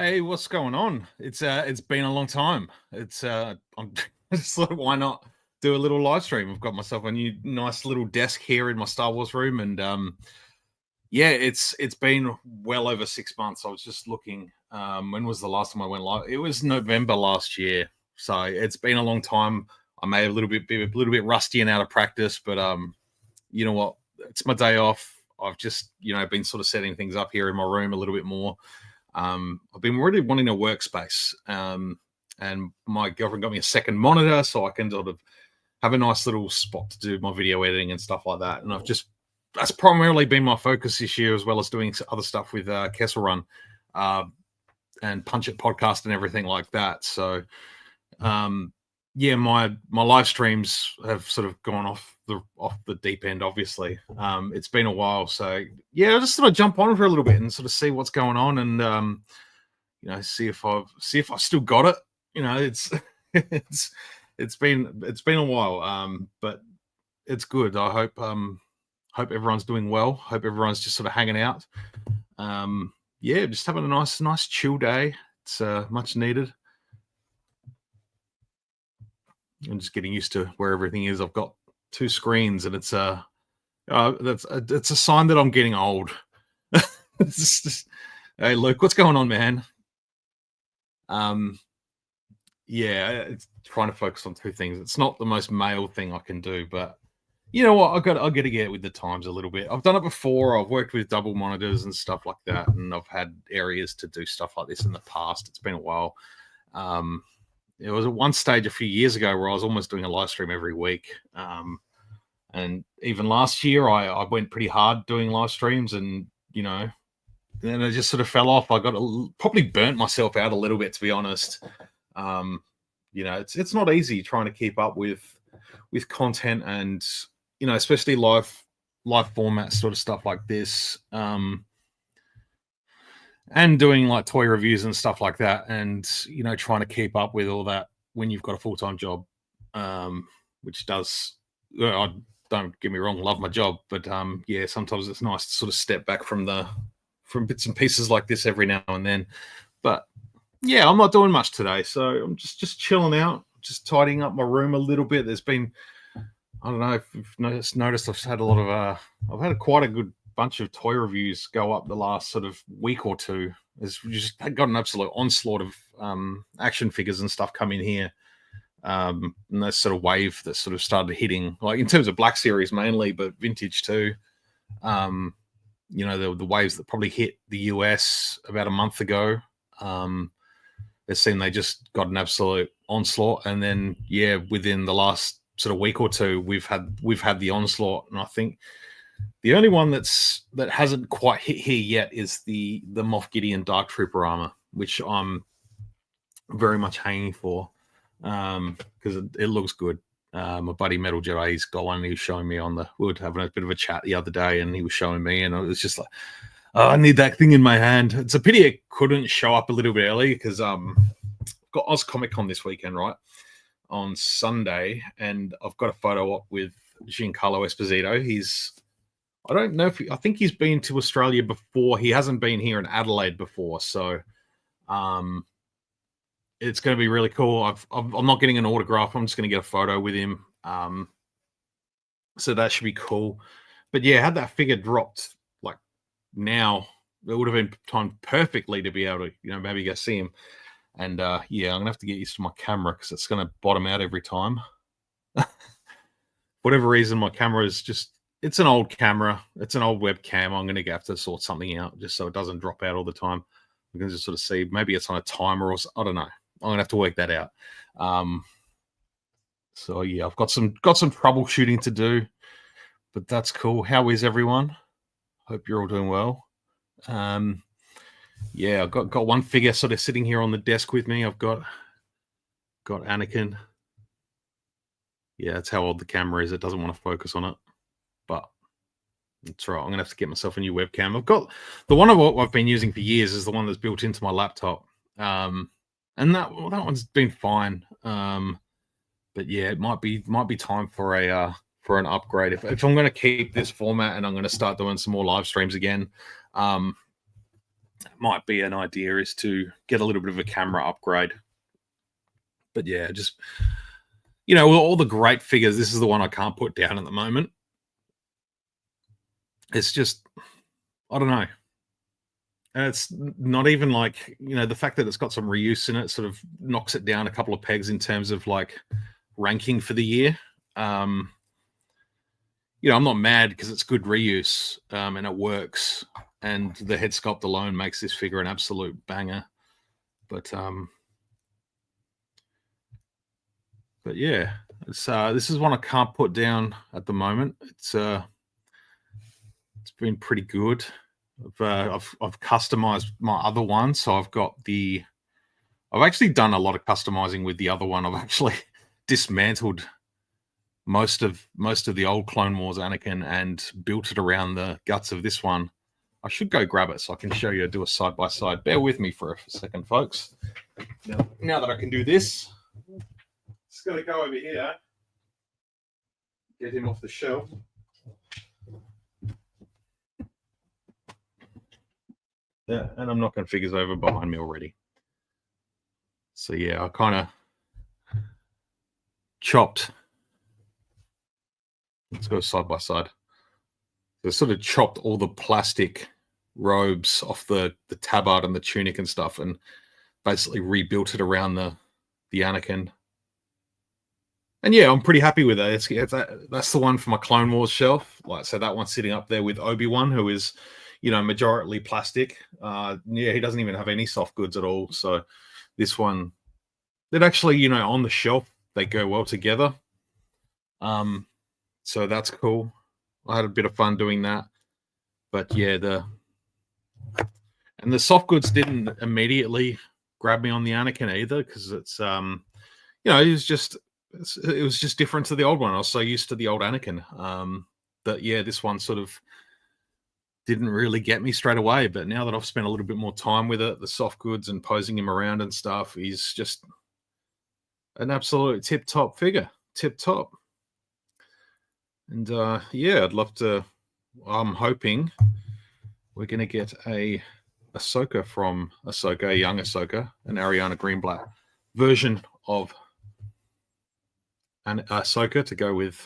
Hey, what's going on? It's been a long time. I'm I just thought, why not do a little live stream? I've got myself a new nice little desk here in my Star Wars room, and yeah, it's been well over 6 months. I was just looking. When was the last time I went live? It was November last year, so it's been a long time. I may be a little bit rusty and out of practice, but you know what? It's my day off. I've just been sort of setting things up here in my room a little bit more. I've been really wanting a workspace, and my girlfriend got me a second monitor so I can sort of have a nice little spot to do my video editing and stuff like that. And that's primarily been my focus this year, as well as doing other stuff with Kessel Run uh, and Punch It podcast and everything like that. So yeah, my live streams have sort of gone off the deep end. Obviously, it's been a while, so yeah, I just sort of jump on for a little bit and sort of see what's going on, and see if I've still got it. It's it's it's been a while, but it's good. I hope everyone's doing well. Hope everyone's just sort of hanging out. Yeah, just having a nice chill day. It's much needed. I'm just getting used to where everything is. I've got two screens, and it's a sign that I'm getting old. It's just, hey, Luke, what's going on, man? Um, yeah, it's trying to focus on two things. It's not the most male thing I can do, but you know what? I got to get with the times a little bit. I've done it before. I've worked with double monitors and stuff like that, and I've had areas to do stuff like this in the past. It's been a while. Um, it was at one stage a few years ago where I was almost doing a live stream every week. And even last year, I went pretty hard doing live streams, and then I just sort of fell off. Probably burnt myself out a little bit, to be honest. It's not easy trying to keep up with content, and especially live format sort of stuff like this. And doing like toy reviews and stuff like that, and trying to keep up with all that when you've got a full-time job, which does, I don't get me wrong, love my job, but yeah, sometimes it's nice to sort of step back from bits and pieces like this every now and then. But yeah, I'm not doing much today, so I'm just chilling out, just tidying up my room a little bit. There's been, I don't know if you've noticed I've had a lot of I've had quite a good bunch of toy reviews go up the last sort of week or two. As we just got an absolute onslaught of action figures and stuff coming here. And that sort of wave that sort of started hitting, like in terms of Black Series mainly, but vintage too. The waves that probably hit the US about a month ago. It seemed they just got an absolute onslaught, and then yeah, within the last sort of week or two, we've had the onslaught, and I think the only one that hasn't quite hit here yet is the Moff Gideon Dark Trooper armor, which I'm very much hanging for, because it looks good. My buddy Metal Jedi, he's got one, and he was showing me we were having a bit of a chat the other day, and he was showing me, and I was just like, oh, I need that thing in my hand. It's a pity it couldn't show up a little bit early, because I've got Oz Comic Con this weekend, right, on Sunday, and I've got a photo op with Giancarlo Esposito. I don't know I think he's been to Australia before. He hasn't been here in Adelaide before, so it's going to be really cool. I'm not getting an autograph. I'm just going to get a photo with him. So that should be cool. But yeah, had that figure dropped like now, it would have been timed perfectly to be able to, maybe go see him. And yeah, I'm gonna have to get used to my camera, because it's going to bottom out every time. Whatever reason, my camera is it's an old camera. It's an old webcam. I'm going to have to sort something out just so it doesn't drop out all the time. We can just sort of see, maybe it's on a timer, or I don't know. I'm going to have to work that out. So yeah, I've got some troubleshooting to do, but that's cool. How is everyone? Hope you're all doing well. Yeah, I've got one figure sort of sitting here on the desk with me. I've got Anakin. Yeah, that's how old the camera is. It doesn't want to focus on it, but that's right. I'm going to have to get myself a new webcam. I've got the one I've been using for years is the one that's built into my laptop. And that one's been fine. But yeah, it might be time for an upgrade. If I'm going to keep this format and I'm going to start doing some more live streams again, might be an idea is to get a little bit of a camera upgrade. But yeah, just all the great figures. This is the one I can't put down at the moment. It's just, I don't know. And it's not even like, the fact that it's got some reuse in it sort of knocks it down a couple of pegs in terms of like ranking for the year. I'm not mad because it's good reuse and it works. And the head sculpt alone makes this figure an absolute banger. But yeah, this is one I can't put down at the moment. It's been pretty good. I've customized my other one, so I've actually done a lot of customizing with the other one. I've actually dismantled most of the old Clone Wars Anakin and built it around the guts of this one. I should go grab it so I can show you, do a side by side. Bear with me for a second, folks. Now that I can do this, just got to go over here, get him off the shelf. Yeah, and I'm knocking figures over behind me already. So yeah, I kind of chopped. Let's go side by side. So sort of chopped all the plastic robes off the tabard and the tunic and stuff, and basically rebuilt it around the Anakin. And yeah, I'm pretty happy with that. That's the one for my Clone Wars shelf. Like, so that one's sitting up there with Obi-Wan, who is, majority plastic. He doesn't even have any soft goods at all. So this one, that actually, on the shelf, they go well together. So that's cool. I had a bit of fun doing that. But yeah, the soft goods didn't immediately grab me on the Anakin either, because it's it was just different to the old one. I was so used to the old Anakin. That yeah, this one sort of didn't really get me straight away. But now that I've spent a little bit more time with it, the soft goods and posing him around and stuff, he's just an absolute tip-top figure. Tip-top. And yeah, I'd love to. I'm hoping we're going to get a Ahsoka from Ahsoka, a young Ahsoka, an Ariana Greenblatt version of Ahsoka to go with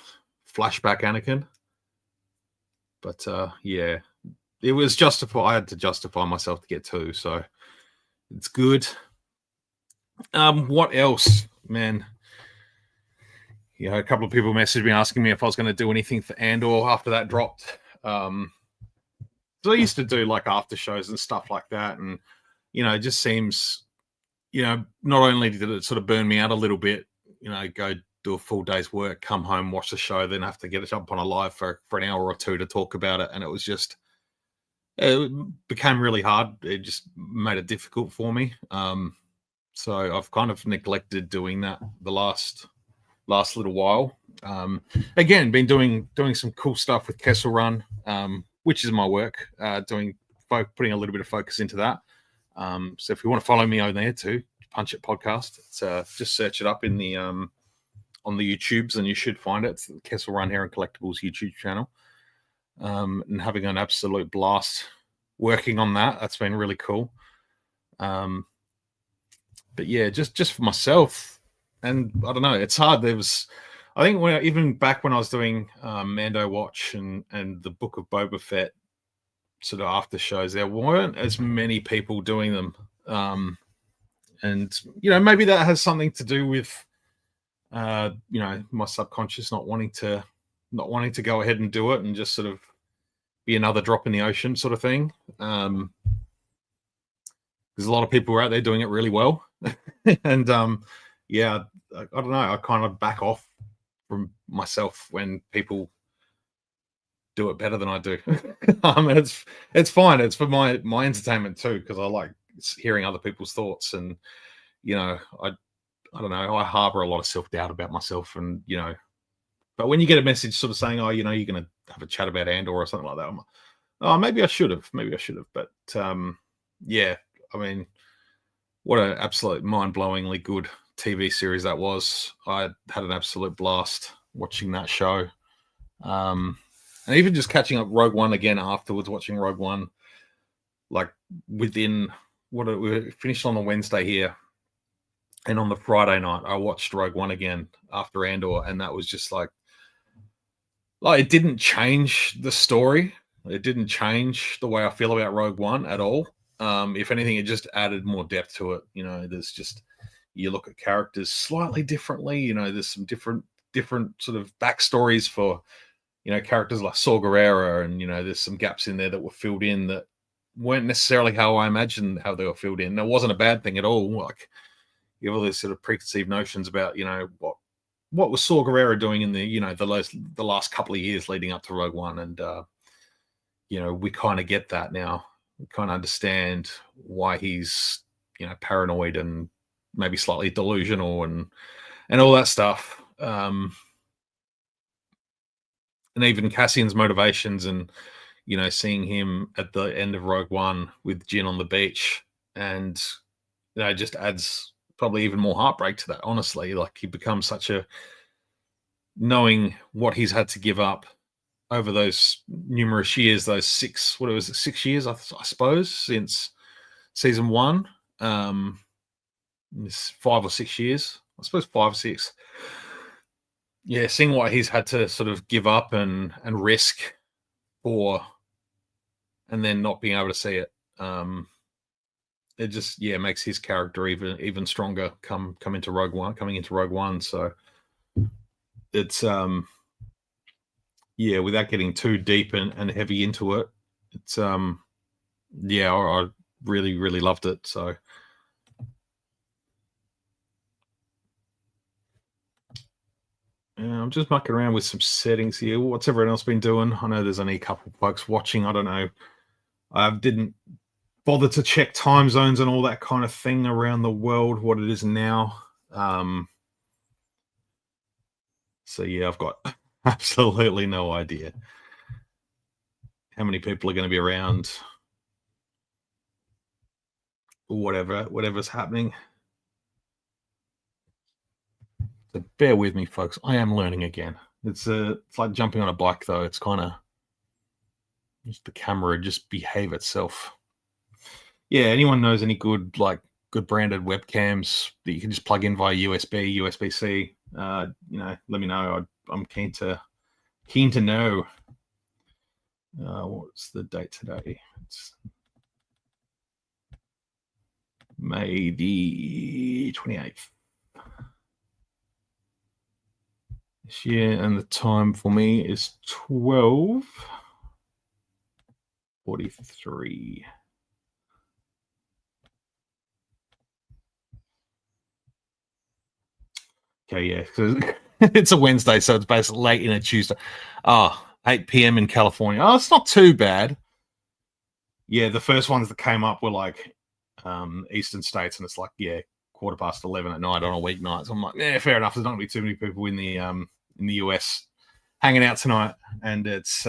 flashback Anakin. But yeah, it was justified. I had to justify myself to get two, so it's good. What else, man? A couple of people messaged me asking me if I was going to do anything for Andor after that dropped. So I used to do like after shows and stuff like that, and it just seems, not only did it sort of burn me out a little bit, go do a full day's work, come home, watch the show, then have to get it up on a live for an hour or two to talk about it, and it became really hard. It just made it difficult for me. So I've kind of neglected doing that the last little while. Again, been doing some cool stuff with Kessel Run, which is my work, putting a little bit of focus into that. So if you want to follow me on there too, Punch It Podcast, it's just search it up in the on the YouTubes and you should find it. It's the Kessel Run Hair and Collectibles YouTube channel. And having an absolute blast working on that. That's been really cool. But yeah, just for myself, and I don't know, it's hard. I think even back when I was doing Mando Watch and the Book of Boba Fett sort of after shows, there weren't as many people doing them. And maybe that has something to do with my subconscious not wanting to go ahead and do it and just sort of be another drop in the ocean sort of thing. There's a lot of people out there doing it really well. And yeah, I don't know, I kind of back off from myself when people do it better than I do. And it's fine. It's for my entertainment too, because I like hearing other people's thoughts. And I don't know, I harbor a lot of self-doubt about myself, and but when you get a message sort of saying, oh, you're going to have a chat about Andor or something like that, I'm like, oh, maybe I should have. But yeah, I mean, what an absolute mind-blowingly good TV series that was. I had an absolute blast watching that show. And even just catching up Rogue One again afterwards, watching Rogue One, like within we finished on the Wednesday here, and on the Friday night I watched Rogue One again after Andor, and that was just like it didn't change the story. It didn't change the way I feel about Rogue One at all. If anything, it just added more depth to it. There's just, you look at characters slightly differently. There's some different sort of backstories for characters like Saw Gerrera, and there's some gaps in there that were filled in that weren't necessarily how I imagined how they were filled in. It wasn't a bad thing at all. Like, you have all these sort of preconceived notions about what was Saw Gerrera doing in the the last couple of years leading up to Rogue One, and we kind of get that now. We kind of understand why he's paranoid and maybe slightly delusional and all that stuff. And even Cassian's motivations, and seeing him at the end of Rogue One with Jyn on the beach, and just adds probably even more heartbreak to that. Honestly, like, he becomes such a, knowing what he's had to give up over those numerous years, those 6 years, I suppose, since season 1. It's 5 or 6 years, I suppose, 5 or 6. Yeah, seeing what he's had to sort of give up and risk for, and then not being able to see it. It just makes his character even stronger coming into Rogue One. So it's without getting too deep and heavy into it, it's I really, really loved it. So I'm just mucking around with some settings here. What's everyone else been doing? I know there's only a couple of folks watching. I don't know. I didn't bother to check time zones and all that kind of thing around the world, what it is now. So yeah, I've got absolutely no idea how many people are going to be around, whatever's happening. So bear with me, folks. I am learning again. It's like jumping on a bike, though. It's kind of just the camera just behave itself. Yeah, anyone knows any good branded webcams that you can just plug in via USB, USB-C? Let me know. I'm keen to know. What's the date today? It's May the 28th. This year, and the time for me is 12:43. Okay, yeah, because it's a Wednesday, so it's basically late in a Tuesday. 8 p.m. in California. Oh, it's not too bad. Yeah, the first ones that came up were like Eastern states, and it's like 11:15 at night on a weeknight. So I'm like, yeah, fair enough. There's not going to be too many people in the US hanging out tonight, and it's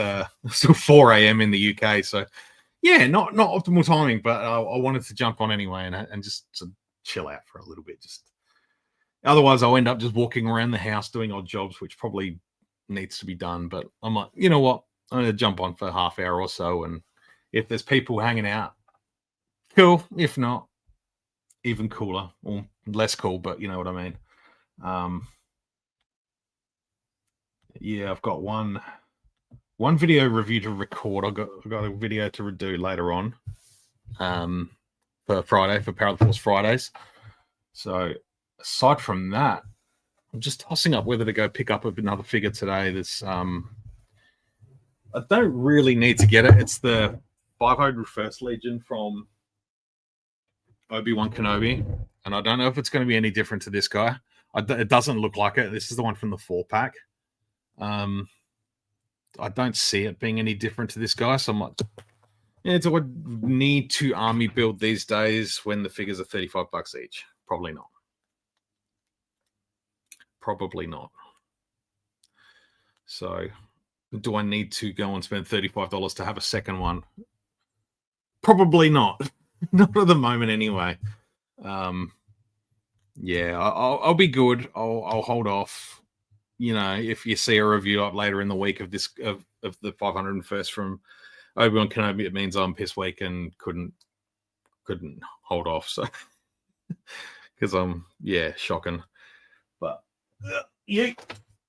still 4 a.m. in the UK. So yeah, not optimal timing, but I wanted to jump on anyway and just to chill out for a little bit. Just otherwise, I'll end up just walking around the house doing odd jobs, which probably needs to be done. But I'm like, you know what? I'm going to jump on for a half hour or so, and if there's people hanging out, cool. If not, even cooler, or less cool, but you know what I mean. Yeah, I've got one video review to record. I've got a video to do later on, for Friday, for Power of the Force Fridays. So aside from that, I'm just tossing up whether to go pick up another figure today. This I don't really need to get it. It's the 500 First Legion from Obi-Wan Kenobi, and I don't know if it's going to be any different to this guy. It doesn't look like it. This is the one from the 4-pack. I don't see it being any different to this guy. So I'm like, do I need to army build these days when the figures are $35 each? Probably not. Probably not. So do I need to go and spend $35 to have a second one? Probably not. Not at the moment anyway. Yeah, I'll be good. I'll hold off. If you see a review up later in the week of this of the 501st from Obi-Wan Kenobi, it means I'm piss weak and couldn't couldn't hold off. So because shocking. But yeah,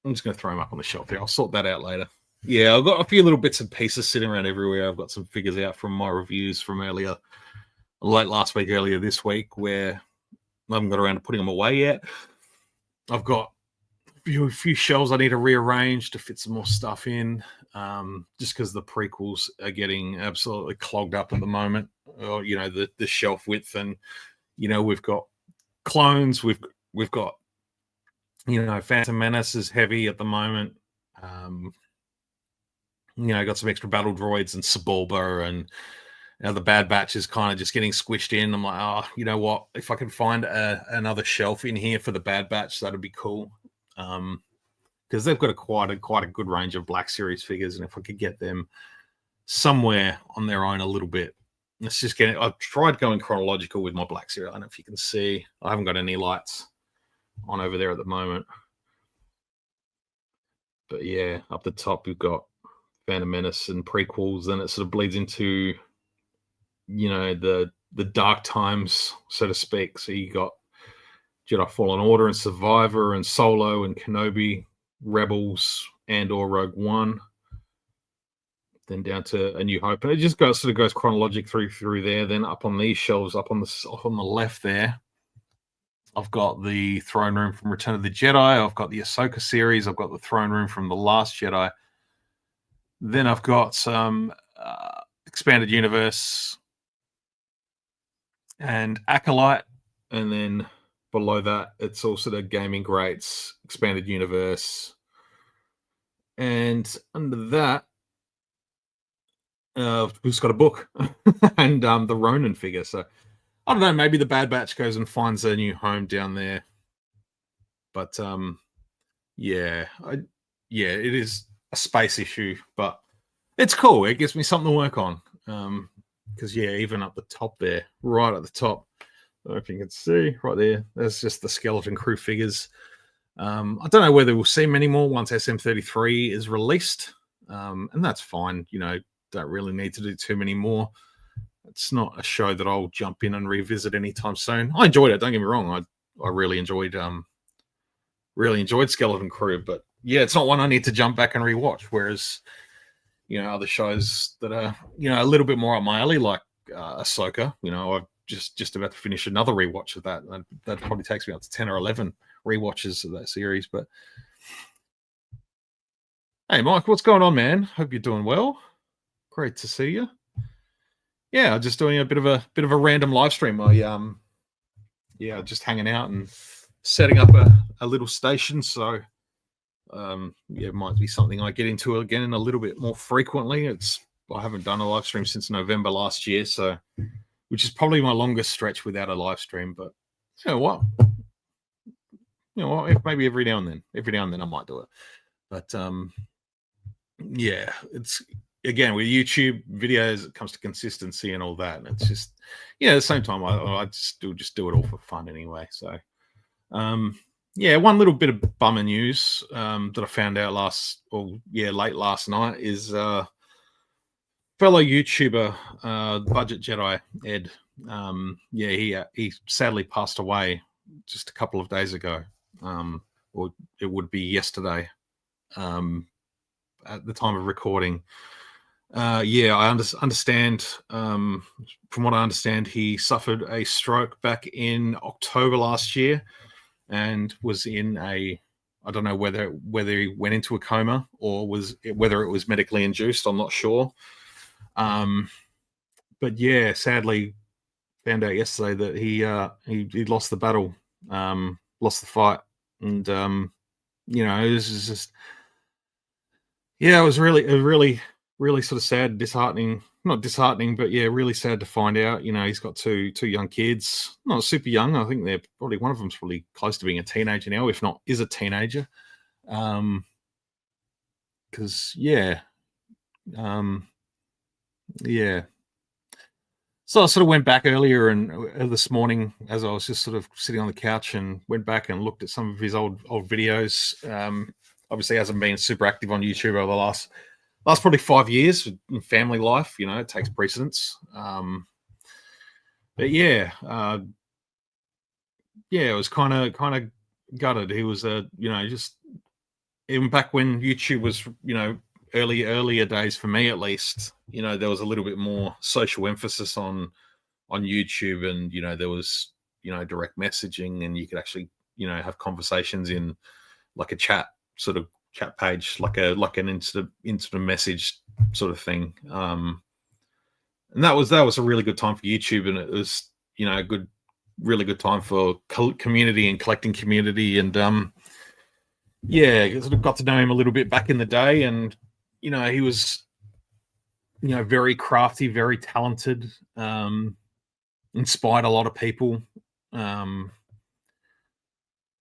I'm just gonna throw them up on the shelf here. I'll sort that out later. Yeah, I've got a few little bits and pieces sitting around everywhere. I've got some figures out from my reviews from late last week, earlier this week, where I haven't got around to putting them away yet. I've got a few shelves I need to rearrange to fit some more stuff in, just because the prequels are getting absolutely clogged up at the moment. Or, the shelf width, and we've got clones, we've got Phantom Menace is heavy at the moment. Got some extra battle droids and Sebulba, and the Bad Batch is kind of just getting squished in. I'm like, oh, you know what? If I can find another shelf in here for the Bad Batch, that'd be cool. Because they've got quite a good range of Black Series figures, and if I could get them somewhere on their own a little bit, let's just get it. I've tried going chronological with my Black Series. I don't know if you can see. I haven't got any lights on over there at the moment. But yeah, up the top we've got Phantom Menace and prequels, then it sort of bleeds into the dark times, so to speak. So you got Jedi Fallen Order and Survivor and Solo and Kenobi, Rebels and or Rogue One, then down to A New Hope, and it just goes chronologically through there. Then up on these shelves, up on the left there, I've got the throne room from Return of the Jedi. I've got the Ahsoka series. I've got the throne room from The Last Jedi. Then I've got some Expanded Universe and Acolyte. And then below that, it's also the Gaming Greats, Expanded Universe. And under that, we've got a book and the Ronin figure. So I don't know, maybe the Bad Batch goes and finds a new home down there. But it is a space issue, but it's cool. It gives me something to work on. Because even up the top there, right at the top, I don't know if you can see right there, there's just the Skeleton Crew figures. I don't know whether we'll see many more once SM33 is released. And that's fine. Don't really need to do too many more. It's not a show that I'll jump in and revisit anytime soon. I enjoyed it. Don't get me wrong. I really enjoyed Skeleton Crew, but yeah, it's not one I need to jump back and rewatch. Whereas, other shows that are, a little bit more up my alley, like Ahsoka, I'm just about to finish another rewatch of that. That probably takes me up to 10 or 11 rewatches of that series. But hey, Mike, what's going on, man? Hope you're doing well. Great to see you. Yeah, just doing a bit of a random live stream. Just hanging out and setting up a little station. So, it might be something I get into again a little bit more frequently. I haven't done a live stream since November last year, so which is probably my longest stretch without a live stream. But you know what? Maybe every now and then I might do it. But it's. Again, with YouTube videos, it comes to consistency and all that. And it's just, at the same time, I still just do it all for fun anyway. So, one little bit of bummer news that I found out late last night is fellow YouTuber, Budget Jedi Ed. He sadly passed away just a couple of days ago, or it would be yesterday at the time of recording. I understand. From what I understand, he suffered a stroke back in October last year, and was in I don't know whether he went into a coma or whether it was medically induced. I'm not sure. But sadly, found out yesterday that he lost the battle, lost the fight, and it was just it was really sort of sad, disheartening. Not disheartening, but really sad to find out. He's got two young kids, not super young. I think they're probably, one of them's probably close to being a teenager now, if not is a teenager. So I sort of went back earlier and this morning, as I was just sort of sitting on the couch, and went back and looked at some of his old videos. Obviously hasn't been super active on YouTube over the last probably 5 years in family life. It takes precedence. but yeah, yeah, it was kind of gutted. He was just even back when YouTube was, earlier days for me at least, there was a little bit more social emphasis on YouTube, and there was direct messaging, and you could actually have conversations in like a sort of chat page, like an instant message sort of thing. And that was a really good time for YouTube, and it was a really good time for community and collecting community, and yeah, sort of got to know him a little bit back in the day, and he was very crafty, very talented, inspired a lot of people. Um,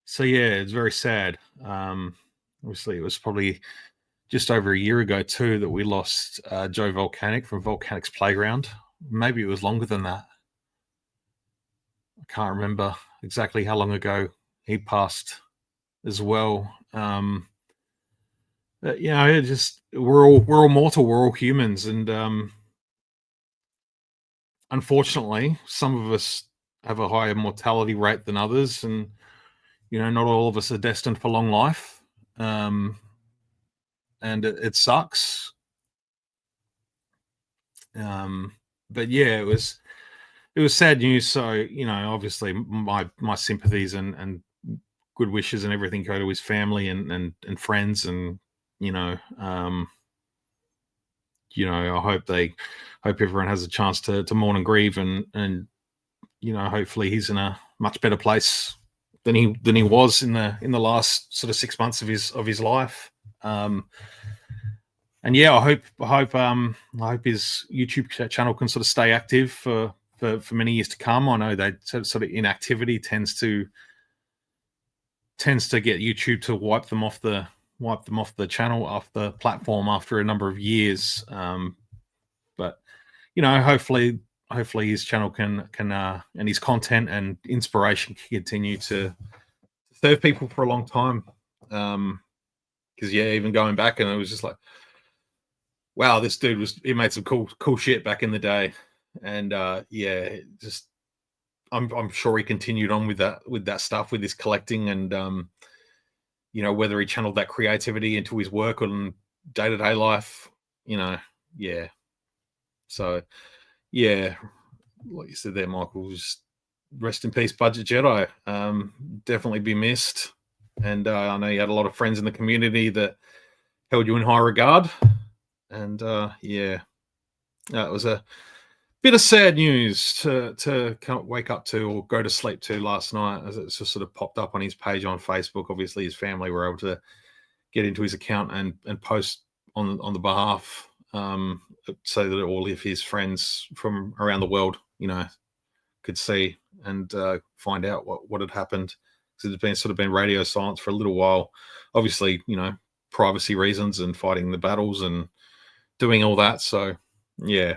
so yeah, it's very sad. Obviously, it was probably just over a year ago too that we lost Joe Volcanic from Volcanic's Playground. Maybe it was longer than that. I can't remember exactly how long ago he passed as well. But, it just we're all mortal, we're all humans, and unfortunately, some of us have a higher mortality rate than others, and not all of us are destined for long life. Um, and it sucks. Um, but yeah, it was sad news. So obviously, my sympathies and good wishes and everything go to his family and friends, and you know, um, I hope everyone has a chance to mourn and grieve, and hopefully he's in a much better place than he was in the last sort of 6 months of his life. Um, and yeah, I hope his YouTube channel can sort of stay active for many years to come. I know that sort of inactivity tends to get YouTube to wipe them off the channel, off the platform after a number of years. But hopefully his channel can and his content and inspiration can continue to serve people for a long time. Because yeah, even going back, and it was just like, wow, this dude he made some cool shit back in the day, and yeah, just I'm sure he continued on with that stuff, with his collecting, and whether he channeled that creativity into his work on day to day life, yeah. So yeah, like you said there, Michael, just rest in peace, Budget Jedi. Definitely be missed, and I know you had a lot of friends in the community that held you in high regard, and yeah, it was a bit of sad news to wake up to or go to sleep to last night, as it just sort of popped up on his page on Facebook. Obviously, his family were able to get into his account and post on the behalf, so that all of his friends from around the world, could see and find out what had happened. Because it's been radio silence for a little while. Obviously, privacy reasons and fighting the battles and doing all that. So yeah,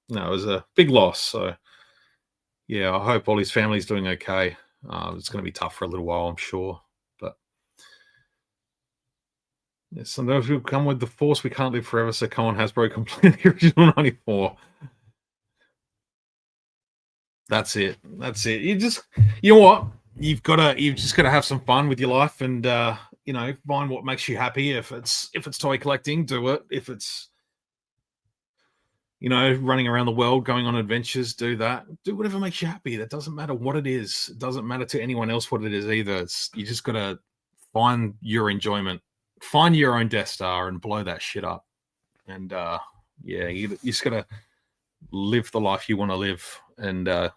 no, it was a big loss. So yeah, I hope all his family's doing okay. It's going to be tough for a little while, I'm sure. But yeah, sometimes we come with the force. We can't live forever. So come on, Hasbro, complete the original 94. That's it. That's it. You know what? You've just gotta have some fun with your life, and find what makes you happy. If it's toy collecting, do it. If it's running around the world, going on adventures, do that. Do whatever makes you happy. That doesn't matter what it is. It doesn't matter to anyone else what it is either. You just gotta find your enjoyment. Find your own Death Star and blow that shit up. And yeah, you just gotta live the life you want to live, and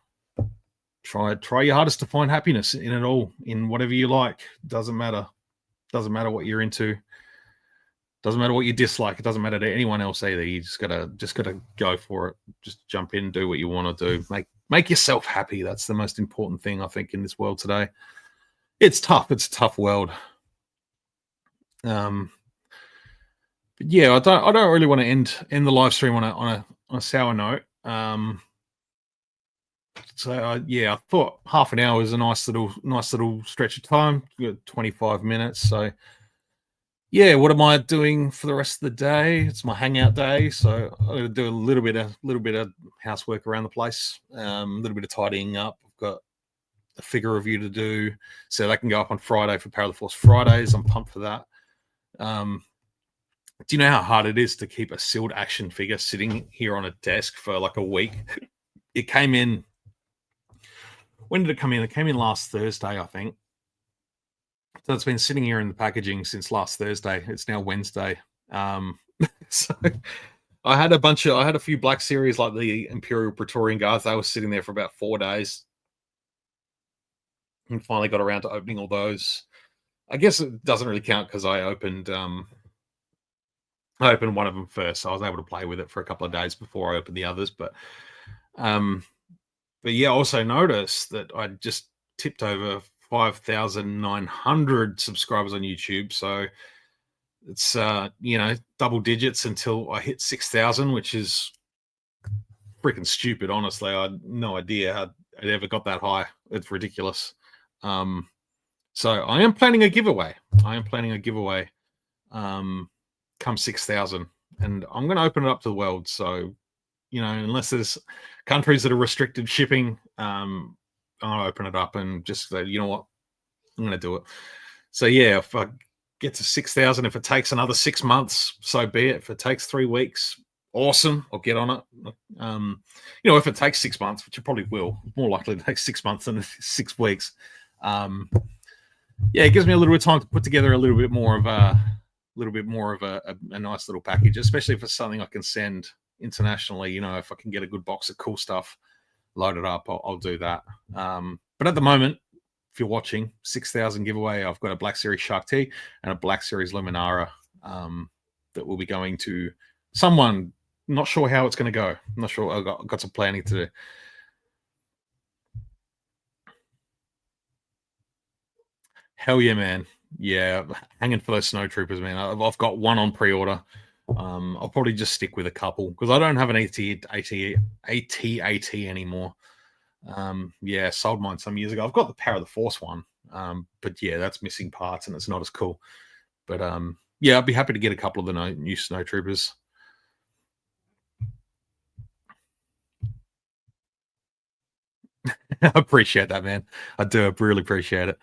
try your hardest to find happiness in it all, in whatever you like. Doesn't matter what you're into, doesn't matter what you dislike. It doesn't matter to anyone else either. You just gotta go for it. Just jump in, do what you want to do. Make yourself happy. That's the most important thing, I think, in this world today. It's tough. It's a tough world. But yeah, I don't really want to end the live stream on a sour note. So yeah, I thought half an hour is a nice little stretch of time. 25 minutes, so Yeah, what am I doing for the rest of the day? It's my hangout day, so I'm gonna do a little bit of housework around the place, a little bit of tidying up. I've got a figure review to do, so that can go up on Friday for Power of the Force Fridays. I'm pumped for that. Um, do you know how hard it is to keep a sealed action figure sitting here on a desk for like a week? It came in. When did it come in? It came in last Thursday, I think. So it's been sitting here in the packaging since last Thursday. It's now Wednesday. So I had a few Black Series like the Imperial Praetorian Guards. They were sitting there for about 4 days, and finally got around to opening all those. I guess it doesn't really count because I opened one of them first, so I was able to play with it for a couple of days before I opened the others. Um, but yeah, I also noticed that I just tipped over 5,900 subscribers on YouTube. So it's double digits until I hit 6,000, which is freaking stupid. Honestly, I had no idea how it ever got that high. It's ridiculous. So I am planning a giveaway. Come 6,000, and I'm going to open it up to the world. So, unless there's countries that are restricted shipping, I'll open it up and just say, you know what, I'm going to do it. So yeah, if I get to 6,000, if it takes another 6 months, so be it. If it takes 3 weeks, awesome, I'll get on it. If it takes 6 months, which it probably will, more likely to take 6 months than 6 weeks. It gives me a little bit of time to put together a little bit more of a nice little package, especially if it's something I can send internationally. If I can get a good box of cool stuff loaded up, I'll do that. But at the moment, if you're watching, 6,000 giveaway, I've got a Black Series Shark T and a Black Series Luminara that will be going to someone. Not sure how it's going to go. I'm not sure. I've got some planning to do. Hell yeah, man. Yeah, hanging for those snow troopers, man. I've got one on pre-order. I'll probably just stick with a couple because I don't have an AT-AT anymore. Sold mine some years ago. I've got the Power of the Force one, but yeah, that's missing parts and it's not as cool. But I'd be happy to get a couple of the new snow troopers. I appreciate that, man. I do. I really appreciate it.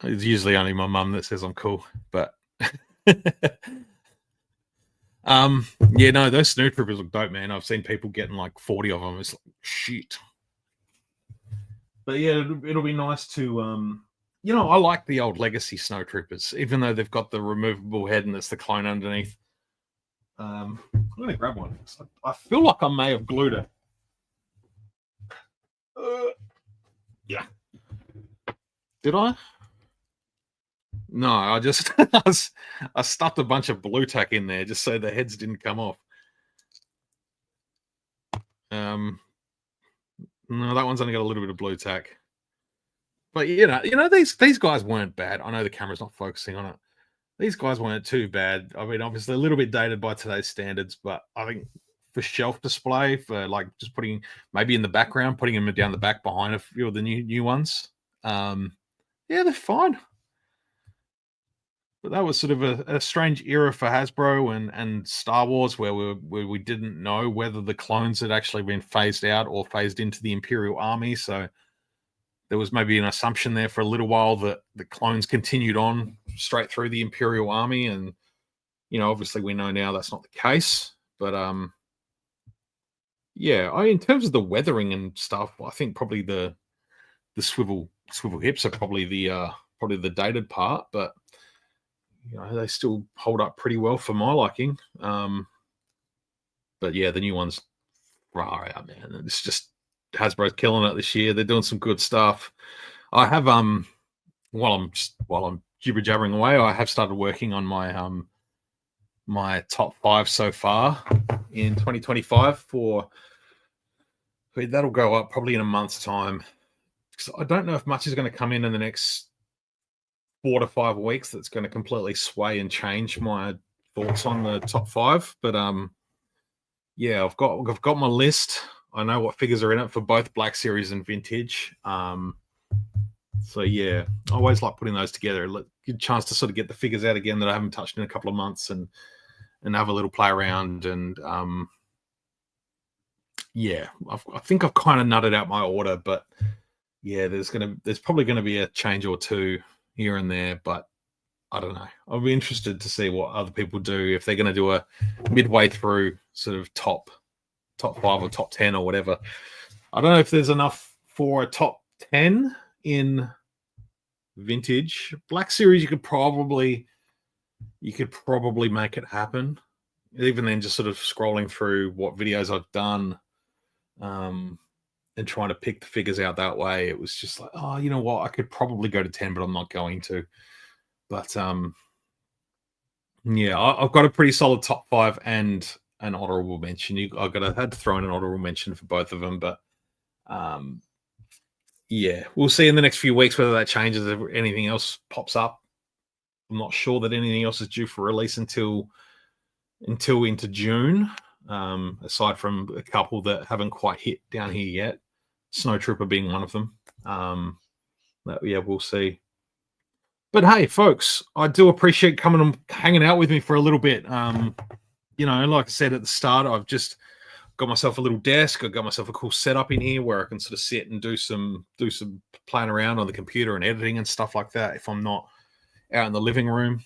It's usually only my mum that says I'm cool, but those snow troopers look dope, man. I've seen people getting like 40 of them. It's like shit. But yeah, it'll be nice to I like the old legacy snow troopers, even though they've got the removable head and it's the clone underneath. I'm gonna grab one. I feel like I may have glued it. Yeah. Did I? No, I just I stuffed a bunch of blue tack in there just so the heads didn't come off. No, that one's only got a little bit of blue tack. But these guys weren't bad. I know the camera's not focusing on it. These guys weren't too bad. I mean, obviously a little bit dated by today's standards, but I think for shelf display, for like just putting maybe in the background, putting them down the back behind a few of the new ones. They're fine. But that was sort of a strange era for Hasbro and Star Wars, where we didn't know whether the clones had actually been phased out or phased into the Imperial Army. So there was maybe an assumption there for a little while that the clones continued on straight through the Imperial Army, and obviously we know now that's not the case. But in terms of the weathering and stuff, I think probably the swivel hips are probably the dated part, but they still hold up pretty well for my liking. But yeah, the new ones, right out, man. It's just Hasbro's killing it this year. They're doing some good stuff. I have while I'm jibber jabbering away, I have started working on my top 5 so far in 2025 for that'll go up probably in a month's time. Because I don't know if much is going to come in the next 4 to 5 weeks that's going to completely sway and change my thoughts on the top 5. But I've got my list. I know what figures are in it for both Black Series and Vintage. So yeah, I always like putting those together. Good chance to sort of get the figures out again that I haven't touched in a couple of months, and have a little play around. And yeah, I think I've kind of nutted out my order, but yeah, there's probably gonna be a change or two here and there, but I don't know. I'll be interested to see what other people do if they're going to do a midway through sort of top 5 or top 10 or whatever. I don't know if there's enough for a top 10 in vintage Black Series. You could probably make it happen. Even then, just sort of scrolling through what videos I've done, and trying to pick the figures out that way, it was just like, oh, you know what? I could probably go to 10, but I'm not going to. But yeah, I've got a pretty solid top 5 and an honorable mention. Had to throw in an honorable mention for both of them, but yeah, we'll see in the next few weeks whether that changes, if anything else pops up. I'm not sure that anything else is due for release until into June, aside from a couple that haven't quite hit down here yet. Snowtrooper being one of them. Yeah, we'll see. But hey, folks, I do appreciate coming and hanging out with me for a little bit. You know, like I said at the start, I've just got myself a little desk. I've got myself a cool setup in here where I can sort of sit and do some playing around on the computer and editing and stuff like that. If I'm not out in the living room,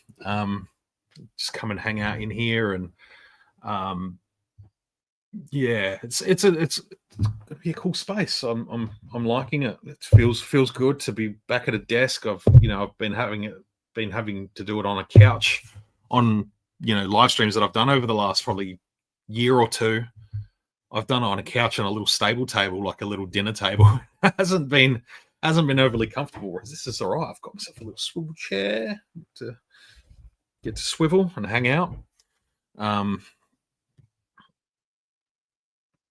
just come and hang out in here. And yeah, it's gonna be a cool space. I'm liking it. It feels good to be back at a desk. I've been having to do it on a couch on live streams that I've done over the last probably year or two. I've done it on a couch and a little stable table, like a little dinner table. It hasn't been overly comfortable. Whereas this is all right. I've got myself a little swivel chair to get to swivel and hang out.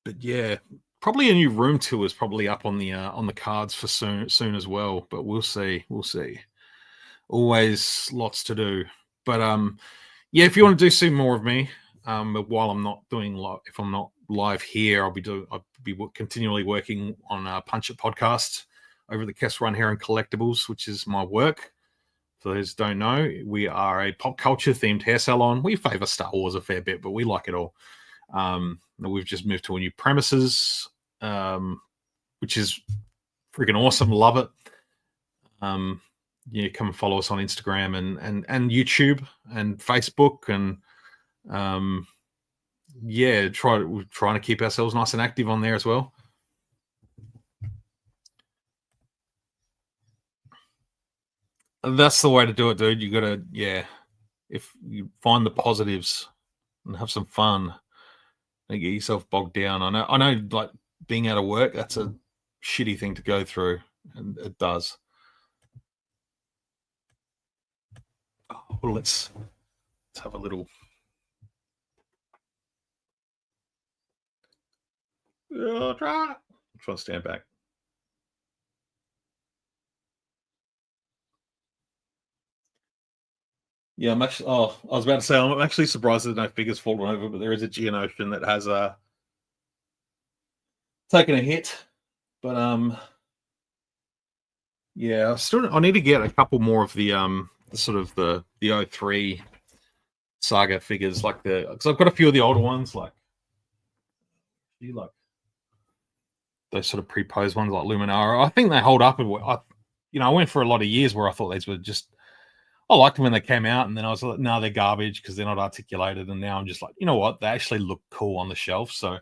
But yeah, probably a new room tour is probably up on the cards for soon as well. But we'll see. Always lots to do. But yeah, if you want to see more of me, while I'm not if I'm not live here, I'll be continually working on Punch It podcast over the Kess Run Hair and Collectibles, which is my work. For those who don't know, we are a pop culture themed hair salon. We favor Star Wars a fair bit, but we like it all. We've just moved to a new premises, which is freaking awesome. Love it. Yeah, come and follow us on Instagram and YouTube and Facebook, and yeah, we're trying to keep ourselves nice and active on there as well. That's the way to do it, dude. You gotta, if you find the positives and have some fun, and get yourself bogged down. I know, like being out of work, that's a shitty thing to go through, and it does. Well, let's have a little. I'm trying to stand back. Yeah, I'm actually. Oh, I was about to say I'm actually surprised there's no figures fallen over, but there is a Geonosian that has taken a hit. But yeah, I need to get a couple more of the sort of the 03 saga figures, like because I've got a few of the older ones, like those sort of pre-posed ones like Luminara. I think they hold up. I went for a lot of years where I thought these were just. I liked them when they came out, and then I was like, no, they're garbage because they're not articulated. And now I'm just like, you know what? They actually look cool on the shelf. So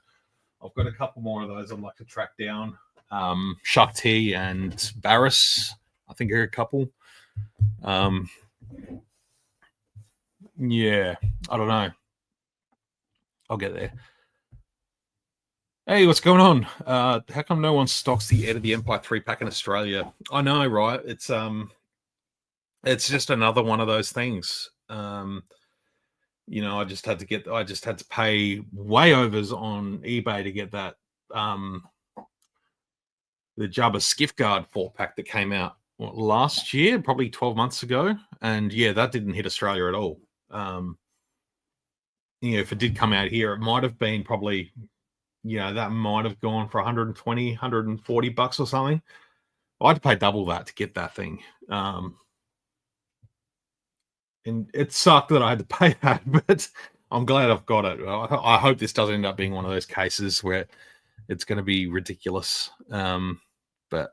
I've got a couple more of those I'd like to track down. Shark T and Barris, I think are a couple. Yeah, I don't know. I'll get there. Hey, what's going on? How come no one stocks the Heir to the Empire 3-pack in Australia? I know, right? It's just another one of those things. I just had to pay way overs on eBay to get that the Jabba Skiff Guard 4-pack that came out last year, probably 12 months ago. And yeah, that didn't hit Australia at all. If it did come out here, it might have been probably, that might have gone for 120, 140 bucks or something. I had to pay double that to get that thing. And it sucked that I had to pay that, but I'm glad I've got it. I hope this doesn't end up being one of those cases where it's going to be ridiculous. But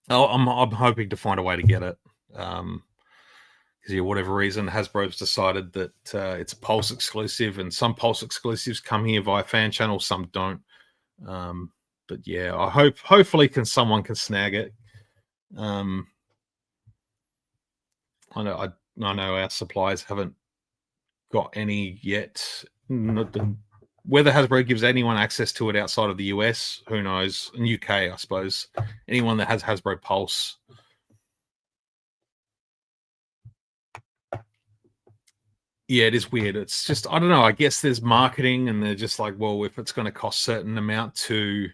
I'm hoping to find a way to get it. Because whatever reason, Hasbro's decided that it's a Pulse exclusive, and some Pulse exclusives come here via fan channel, some don't. But yeah, hopefully someone can snag it. I know our suppliers haven't got any yet. Whether Hasbro gives anyone access to it outside of the US, who knows? In UK, I suppose. Anyone that has Hasbro Pulse. Yeah, it is weird. It's just, I don't know. I guess there's marketing, and they're just like, well, if it's going to cost a certain amount to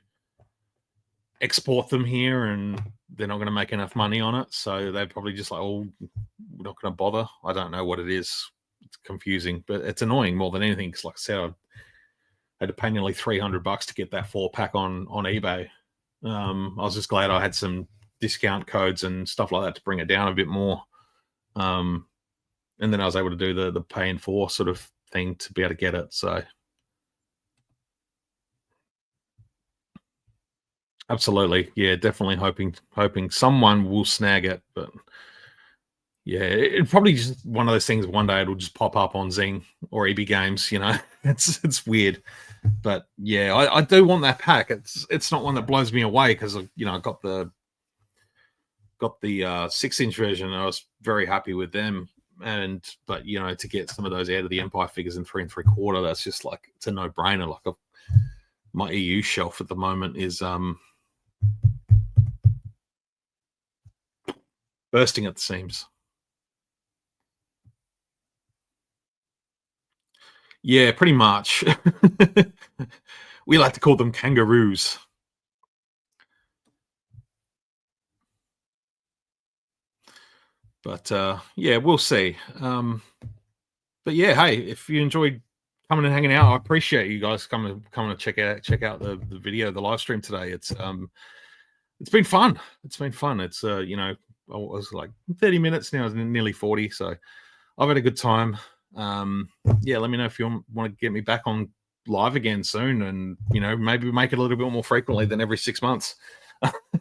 export them here, and they're not going to make enough money on it, so they're probably just like, oh, we're not going to bother. I don't know what it is. It's confusing, but it's annoying more than anything. Because like I said, I had to pay nearly $300 to get that 4-pack on eBay. I was just glad I had some discount codes and stuff like that to bring it down a bit more. And then I was able to do the pay in 4 sort of thing to be able to get it. So absolutely, yeah, definitely hoping someone will snag it. But yeah, it probably just one of those things. One day it'll just pop up on Zing or EB Games. It's weird. But yeah, I do want that pack. It's not one that blows me away, because I got the 6-inch version, and I was very happy with them. But to get some of those out of the Empire figures in 3 3/4, that's just like, it's a no brainer. Like my EU shelf at the moment is bursting at the seams. Yeah, pretty much. We like to call them kangaroos. But yeah, we'll see. But yeah, hey, if you enjoyed coming and hanging out, I appreciate you guys coming to check out the video, the live stream today. It's been fun. It's been fun. It's I was like 30 minutes now, it's nearly 40, so I've had a good time. Yeah, let me know if you want to get me back on live again soon, and maybe make it a little bit more frequently than every 6 months.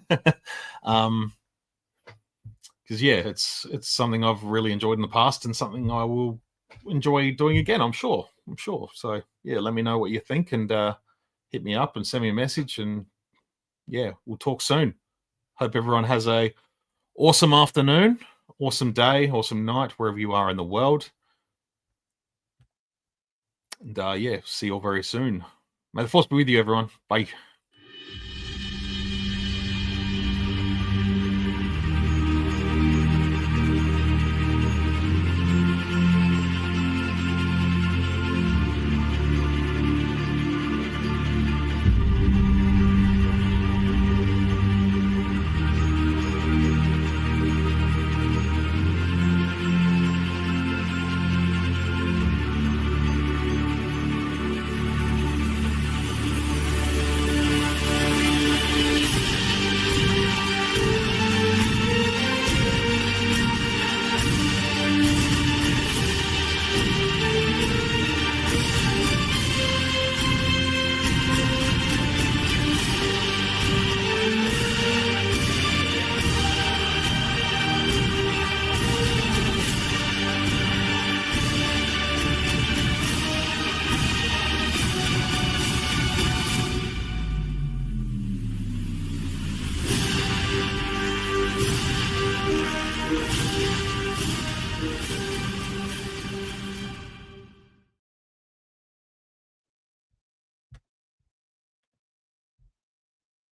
Because yeah, it's something I've really enjoyed in the past, and something I will enjoy doing again. I'm sure. So yeah, let me know what you think, and hit me up and send me a message, and yeah, we'll talk soon. Hope everyone has a awesome afternoon, awesome day, awesome night, wherever you are in the world. And yeah, see you all very soon. May the force be with you, everyone. Bye.